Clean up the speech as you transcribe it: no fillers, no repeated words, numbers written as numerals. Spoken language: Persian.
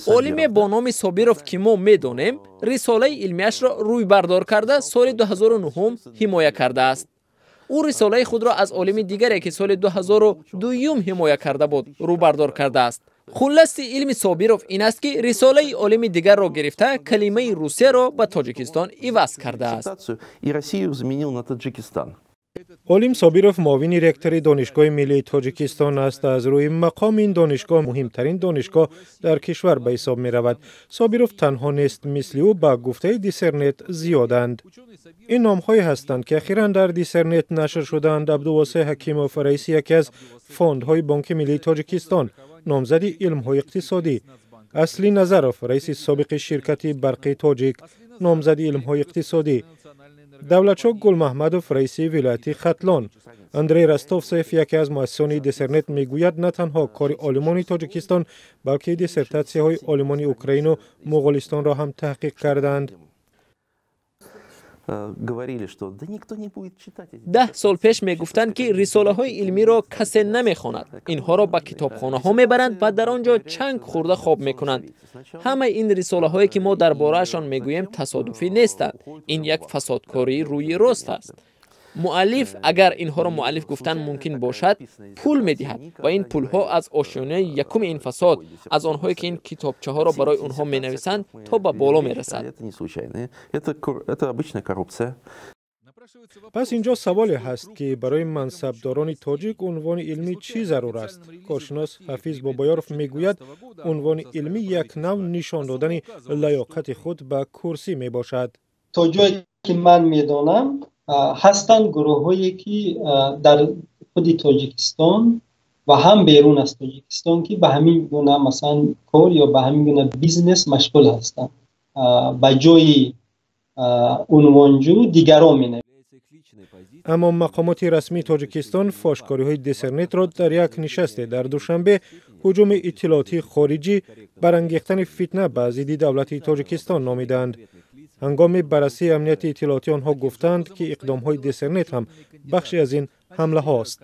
عالم با نام صابیروف که ما میدانیم رساله علمیش را روی بردار کرده سال 2009 حمایت کرده است. او رساله خود را از عالم دیگری که سال 2002 حمایت کرده بود رو بردار کرده است. خلاصه علم صابیروف این است که رساله عالم دیگر را گرفته کلمه روسیه را به تاجیکستان عوض کرده است. عالم صابیروف معاون رکتور دانشگاه ملی تاجیکستان است. از روی مقام این دانشگاه مهمترین دانشگاه در کشور به حساب می رود. صابیروف تنها نیست، مثل او به گفته دیسرنت زیادند. این نام‌هایی هستند که اخیراً در دیسرنت نشر شدند. عبدالواسع حکیموف رئیس یکی از فاندهای بانک ملی تاجیکستان، نامزد علم‌های اقتصادی، اصلی نظروف رئیس سابق شرکت برق تاجیک، نامزد علم‌های اقتصادی، دولتشاه گل محمدوف رئیس ولایت ختلان، اندری رستوفسف یکی از مؤسسان دیسرنت میگوید نه تنها کار عالمان تاجیکستان بلکه دیسرتاسی‌های عالمان اوکراین و مغولستان را هم تحقیق کردند. 10 سال پیش میگفتند که رساله های علمی را کسی نمیخواند. اینها را به کتابخانه ها میبرند و در آنجا چنگ خورده خواب میکنند. همه این رساله هایی که ما دربارهشان میگوییم تصادفی نیستند. این یک فسادکاری روی راست است. مؤلف اگر اینها را مؤلف گفتن ممکن باشد پول میدهد و این پول ها از آشیانه یکم این فساد، از آنهایی که این کتابچه ها را برای آنها می نویسند تا به بالا می رسد. پس اینجا سوالی هست که برای منصبداران تاجیک عنوان علمی چی ضرور است؟ کارشناس حفیظ بابایاروف میگوید عنوان علمی یک نوع نشان دادن لیاقت خود به کرسی می باشد. تا جایی که من میدانم هستند گروه هایی که در خود تاجیکستان و هم بیرون از تاجیکستان که به همین گونه مثلا کار یا به همین گونه بیزنس مشغول هستند. به جای عنوانجو دیگران می نویسند. اما مقامات رسمی تاجیکستان فاشکاری‌های دیسرنت را در یک نشست در دوشنبه هجوم اطلاعاتی خارجی برانگیختن فتنه به ضد دولت تاجیکستان نامیدند. هنگام بررسی امنیت اطلاعاتی آنها گفتند که اقدام‌های دیسرنت هم بخشی از این حمله هاست.